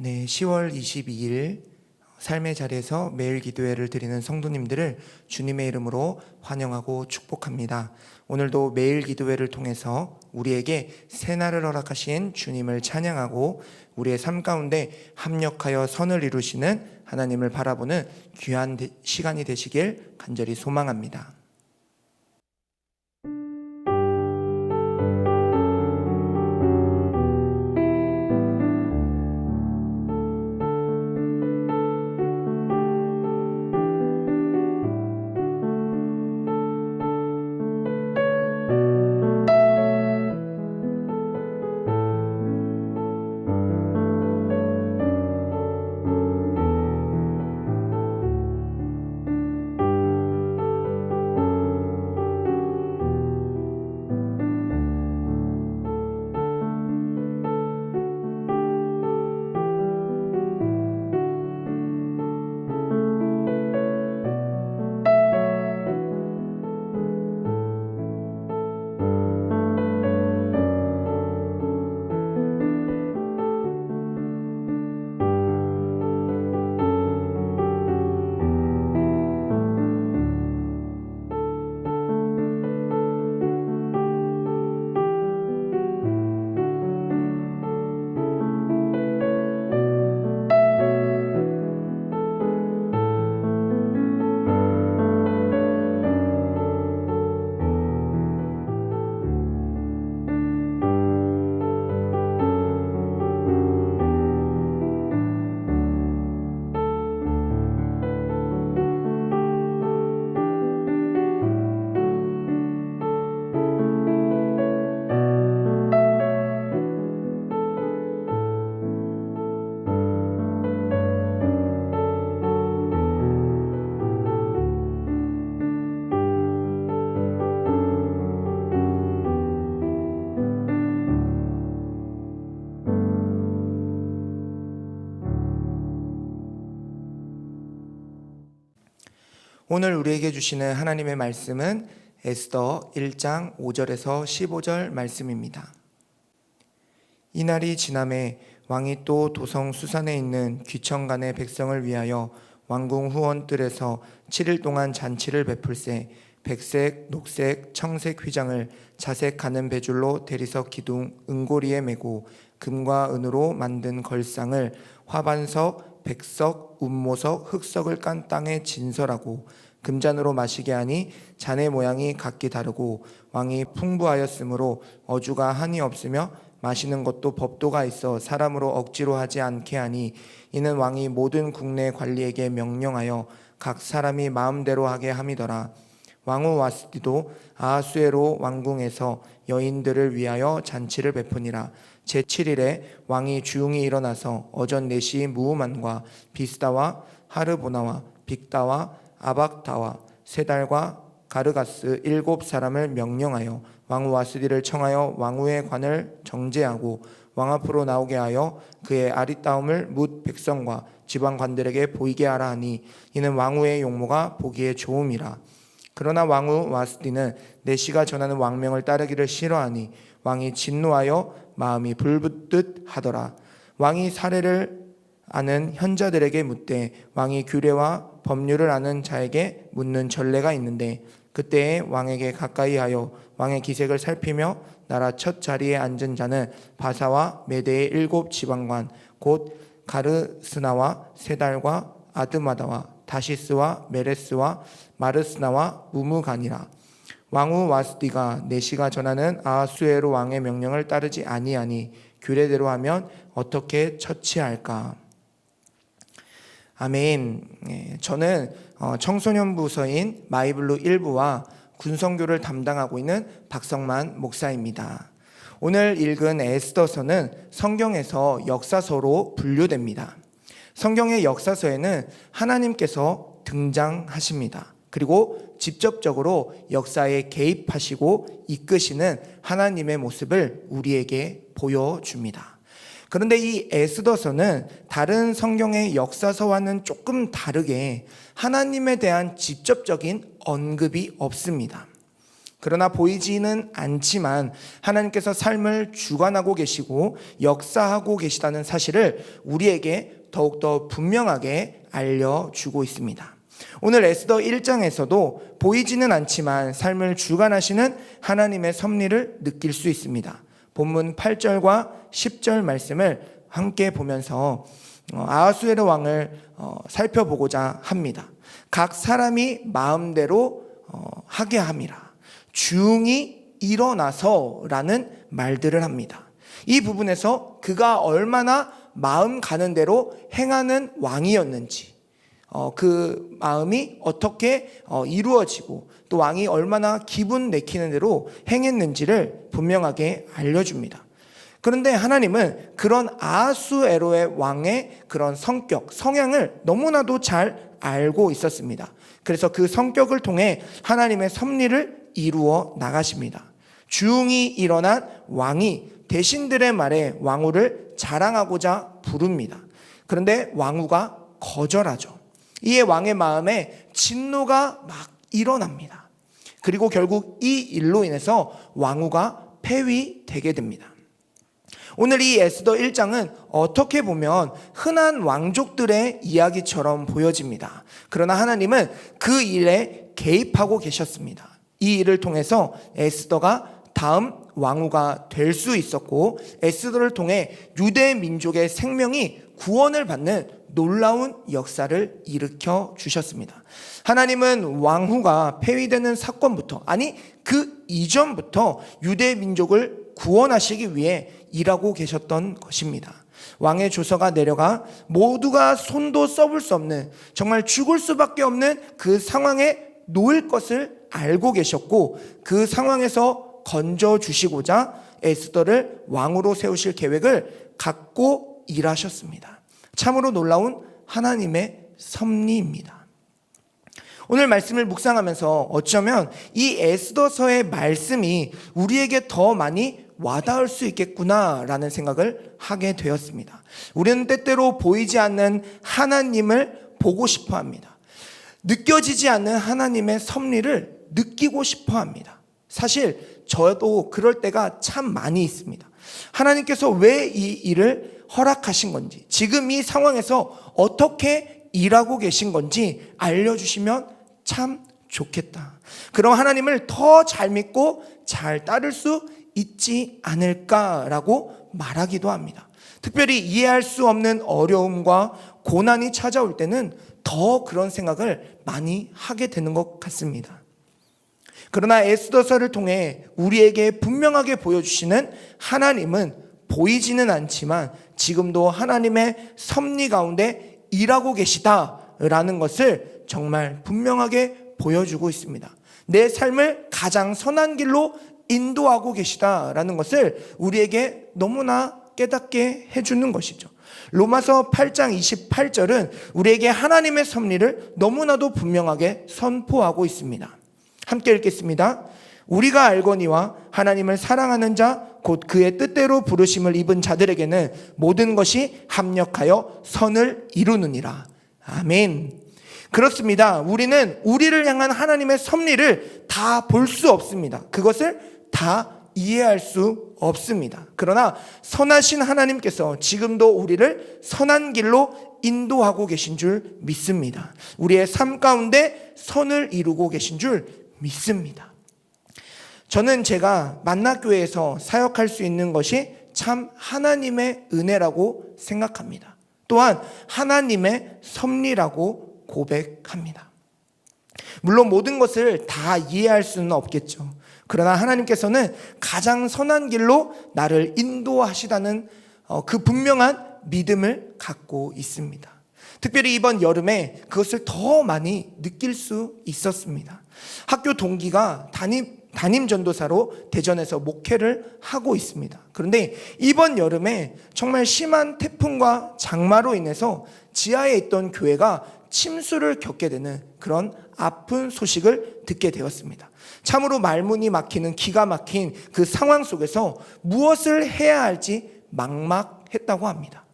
네, 10월 22일 삶의 자리에서 매일 기도회를 드리는 성도님들을 주님의 이름으로 환영하고 축복합니다. 오늘도 매일 기도회를 통해서 우리에게 새날을 허락하신 주님을 찬양하고 우리의 삶 가운데 합력하여 선을 이루시는 하나님을 바라보는 귀한 시간이 되시길 간절히 소망합니다. 오늘 우리에게 주시는 하나님의 말씀은 에스더 1장 5절에서 15절 말씀입니다. 이날이 지남에 왕이 또 도성 수산에 있는 귀천간의 백성을 위하여 왕궁 후원뜰에서 7일 동안 잔치를 베풀세 백색, 녹색, 청색 휘장을 자색 가는 배줄로 대리석 기둥 은고리에 메고 금과 은으로 만든 걸상을 화반석, 백석, 운모석, 흑석을 깐 땅에 진설하고 금잔으로 마시게 하니 잔의 모양이 각기 다르고 왕이 풍부하였으므로 어주가 한이 없으며 마시는 것도 법도가 있어 사람으로 억지로 하지 않게 하니 이는 왕이 모든 국내 관리에게 명령하여 각 사람이 마음대로 하게 함이더라. 왕후 와스디도 아하수에로 왕궁에서 여인들을 위하여 잔치를 베푸니라. 제7일에 왕이 주웅이 일어나서 어전 네시 무우만과 비스다와 하르보나와 빅다와 아박다와 세달과 가르가스 7사람을 명령하여 왕후 와스디를 청하여 왕후의 관을 정제하고 왕 앞으로 나오게 하여 그의 아리따움을 뭇 백성과 지방관들에게 보이게 하라 하니 이는 왕후의 용모가 보기에 좋음이라. 그러나 왕후 와스디는 네시가 전하는 왕명을 따르기를 싫어하니 왕이 진노하여 마음이 불붙듯 하더라. 왕이 사례를 아는 현자들에게 묻되 왕이 규례와 법률을 아는 자에게 묻는 전례가 있는데 그때에 왕에게 가까이 하여 왕의 기색을 살피며 나라 첫 자리에 앉은 자는 바사와 메대의 7 지방관 곧 가르스나와 세달과 아드마다와 다시스와 메레스와 마르스나와 무무간이라. 왕후 와스디가 네시가 전하는 아하수에로 왕의 명령을 따르지 아니하니 규례대로 하면 어떻게 처치할까? 아멘. 저는 청소년 부서인 마이블루 1부와 군성교를 담당하고 있는 박성만 목사입니다. 오늘 읽은 에스더서는 성경에서 역사서로 분류됩니다. 성경의 역사서에는 하나님께서 등장하십니다. 그리고 직접적으로 역사에 개입하시고 이끄시는 하나님의 모습을 우리에게 보여줍니다. 그런데 이 에스더서는 다른 성경의 역사서와는 조금 다르게 하나님에 대한 직접적인 언급이 없습니다. 그러나 보이지는 않지만 하나님께서 삶을 주관하고 계시고 역사하고 계시다는 사실을 우리에게 더욱더 분명하게 알려주고 있습니다. 오늘 에스더 1장에서도 보이지는 않지만 삶을 주관하시는 하나님의 섭리를 느낄 수 있습니다. 본문 8절과 10절 말씀을 함께 보면서 아하수에로 왕을 살펴보고자 합니다. 각 사람이 마음대로 하게 함이라. 중히 일어나서라는 말들을 합니다. 이 부분에서 그가 얼마나 마음 가는 대로 행하는 왕이었는지, 그 마음이 어떻게 이루어지고 또 왕이 얼마나 기분 내키는 대로 행했는지를 분명하게 알려줍니다. 그런데 하나님은 그런 아하수에로의 왕의 그런 성격, 성향을 너무나도 잘 알고 있었습니다. 그래서 그 성격을 통해 하나님의 섭리를 이루어 나가십니다. 중히 일어난 왕이 대신들의 말에 왕후를 자랑하고자 부릅니다. 그런데 왕후가 거절하죠. 이에 왕의 마음에 진노가 막 일어납니다. 그리고 결국 이 일로 인해서 왕후가 폐위되게 됩니다. 오늘 이 에스더 1장은 어떻게 보면 흔한 왕족들의 이야기처럼 보여집니다. 그러나 하나님은 그 일에 개입하고 계셨습니다. 이 일을 통해서 에스더가 다음 왕후가 될 수 있었고, 에스더를 통해 유대 민족의 생명이 구원을 받는 놀라운 역사를 일으켜 주셨습니다. 하나님은 왕후가 폐위되는 사건부터, 아니 그 이전부터 유대 민족을 구원하시기 위해 일하고 계셨던 것입니다. 왕의 조서가 내려가 모두가 손도 써볼 수 없는, 정말 죽을 수밖에 없는 그 상황에 놓일 것을 알고 계셨고, 그 상황에서 건져주시고자 에스더를 왕으로 세우실 계획을 갖고 일하셨습니다. 참으로 놀라운 하나님의 섭리입니다. 오늘 말씀을 묵상하면서 어쩌면 이 에스더서의 말씀이 우리에게 더 많이 와닿을 수 있겠구나라는 생각을 하게 되었습니다. 우리는 때때로 보이지 않는 하나님을 보고 싶어 합니다. 느껴지지 않는 하나님의 섭리를 느끼고 싶어 합니다. 사실 저도 그럴 때가 참 많이 있습니다. 하나님께서 왜 이 일을 허락하신 건지, 지금 이 상황에서 어떻게 일하고 계신 건지 알려주시면 참 좋겠다. 그럼 하나님을 더 잘 믿고 잘 따를 수 있지 않을까라고 말하기도 합니다. 특별히 이해할 수 없는 어려움과 고난이 찾아올 때는 더 그런 생각을 많이 하게 되는 것 같습니다. 그러나 에스더서를 통해 우리에게 분명하게 보여주시는 하나님은 보이지는 않지만 지금도 하나님의 섭리 가운데 일하고 계시다라는 것을 정말 분명하게 보여주고 있습니다. 내 삶을 가장 선한 길로 인도하고 계시다라는 것을 우리에게 너무나 깨닫게 해주는 것이죠. 로마서 8장 28절은 우리에게 하나님의 섭리를 너무나도 분명하게 선포하고 있습니다. 함께 읽겠습니다. 우리가 알거니와 하나님을 사랑하는 자 곧 그의 뜻대로 부르심을 입은 자들에게는 모든 것이 합력하여 선을 이루느니라. 아멘. 그렇습니다. 우리는 우리를 향한 하나님의 섭리를 다 볼 수 없습니다. 그것을 다 이해할 수 없습니다. 그러나 선하신 하나님께서 지금도 우리를 선한 길로 인도하고 계신 줄 믿습니다. 우리의 삶 가운데 선을 이루고 계신 줄 믿습니다. 저는 제가 만나교회에서 사역할 수 있는 것이 참 하나님의 은혜라고 생각합니다. 또한 하나님의 섭리라고 고백합니다. 물론 모든 것을 다 이해할 수는 없겠죠. 그러나 하나님께서는 가장 선한 길로 나를 인도하시다는 그 분명한 믿음을 갖고 있습니다. 특별히 이번 여름에 그것을 더 많이 느낄 수 있었습니다. 학교 동기가 담임 전도사로 대전에서 목회를 하고 있습니다. 그런데 이번 여름에 정말 심한 태풍과 장마로 인해서 지하에 있던 교회가 침수를 겪게 되는 그런 아픈 소식을 듣게 되었습니다. 참으로 말문이 막히는 기가 막힌 그 상황 속에서 무엇을 해야 할지 막막했다고 합니다.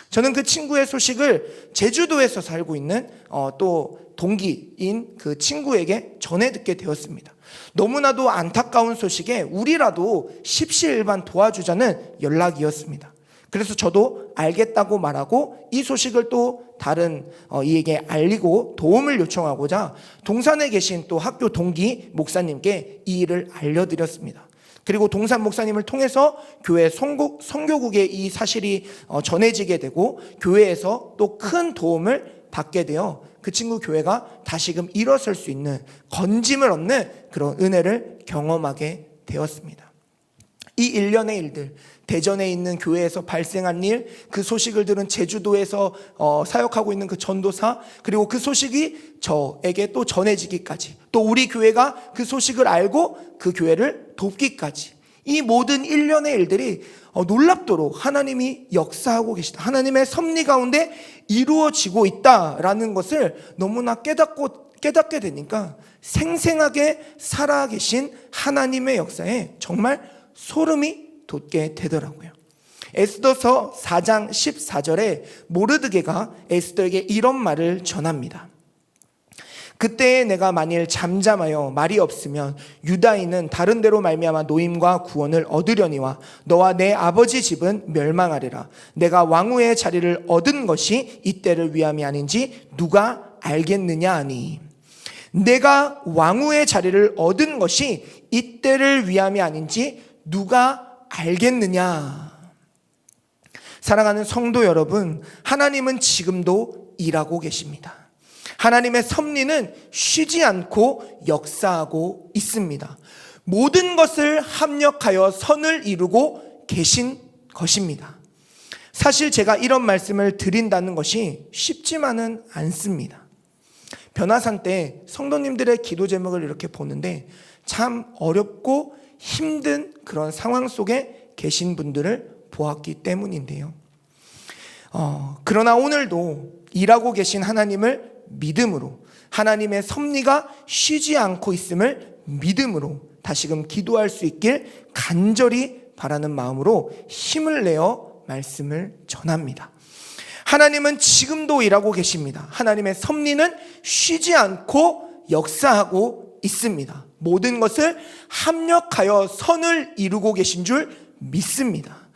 저는 그 친구의 소식을 제주도에서 살고 있는 또 동기인 그 친구에게 전해 듣게 되었습니다. 너무나도 안타까운 소식에 우리라도 십시일반 도와주자는 연락이었습니다. 그래서 저도 알겠다고 말하고 이 소식을 또 다른 이에게 알리고 도움을 요청하고자 동산에 계신 또 학교 동기 목사님께 이 일을 알려드렸습니다. 그리고 동산 목사님을 통해서 교회 선교국에 이 사실이 전해지게 되고 교회에서 또 큰 도움을 받게 되어 그 친구 교회가 다시금 일어설 수 있는 건짐을 얻는 그런 은혜를 경험하게 되었습니다. 이 일련의 일들, 대전에 있는 교회에서 발생한 일, 그 소식을 들은 제주도에서 사역하고 있는 그 전도사, 그리고 그 소식이 저에게 또 전해지기까지, 또 우리 교회가 그 소식을 알고 그 교회를 돕기까지, 이 모든 일련의 일들이 놀랍도록 하나님이 역사하고 계시다, 하나님의 섭리 가운데 이루어지고 있다라는 것을 너무나 깨닫게 되니까 생생하게 살아계신 하나님의 역사에 정말 소름이 돋게 되더라고요. 에스더서 4장 14절에 모르드게가 에스더에게 이런 말을 전합니다. 그때에 내가 만일 잠잠하여 말이 없으면 유다인은 다른 데로 말미암아 노임과 구원을 얻으려니와 너와 내 아버지 집은 멸망하리라. 내가 왕후의 자리를 얻은 것이 이때를 위함이 아닌지 누가 알겠느냐 하니. 내가 왕후의 자리를 얻은 것이 이때를 위함이 아닌지 누가 알겠느냐. 사랑하는 성도 여러분, 하나님은 지금도 일하고 계십니다. 하나님의 섭리는 쉬지 않고 역사하고 있습니다. 모든 것을 합력하여 선을 이루고 계신 것입니다. 사실 제가 이런 말씀을 드린다는 것이 쉽지만은 않습니다. 변화산 때 성도님들의 기도 제목을 이렇게 보는데 참 어렵고 힘든 그런 상황 속에 계신 분들을 보았기 때문인데요. 그러나 오늘도 일하고 계신 하나님을 믿음으로, 하나님의 섭리가 쉬지 않고 있음을 믿음으로 다시금 기도할 수 있길 간절히 바라는 마음으로 힘을 내어 말씀을 전합니다. 하나님은 지금도 일하고 계십니다. 하나님의 섭리는 쉬지 않고 역사하고 있습니다. 모든 것을 합력하여 선을 이루고 계신 줄 믿습니다.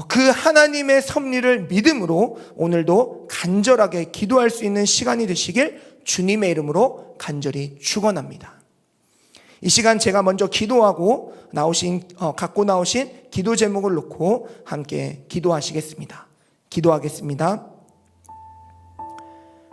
그 하나님의 섭리를 믿음으로 오늘도 간절하게 기도할 수 있는 시간이 되시길 주님의 이름으로 간절히 축원합니다. 이 시간 제가 먼저 기도하고 갖고 나오신 기도 제목을 놓고 함께 기도하시겠습니다. 기도하겠습니다.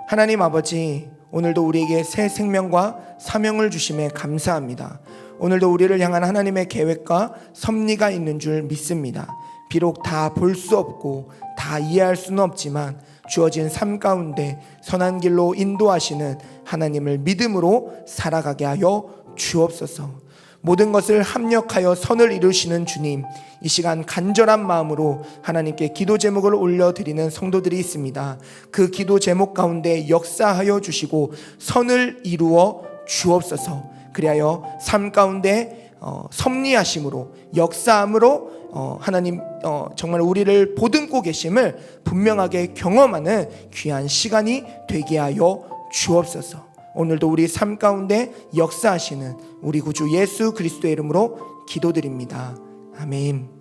하나님 아버지, 오늘도 우리에게 새 생명과 사명을 주심에 감사합니다. 오늘도 우리를 향한 하나님의 계획과 섭리가 있는 줄 믿습니다. 비록 다 볼 수 없고 다 이해할 수는 없지만 주어진 삶 가운데 선한 길로 인도하시는 하나님을 믿음으로 살아가게 하여 주옵소서. 모든 것을 합력하여 선을 이루시는 주님, 이 시간 간절한 마음으로 하나님께 기도 제목을 올려드리는 성도들이 있습니다. 그 기도 제목 가운데 역사하여 주시고 선을 이루어 주옵소서. 그리하여 삶 가운데 섭리하심으로 역사함으로 하나님 정말 우리를 보듬고 계심을 분명하게 경험하는 귀한 시간이 되게 하여 주옵소서. 오늘도 우리 삶 가운데 역사하시는 우리 구주 예수 그리스도의 이름으로 기도드립니다. 아멘.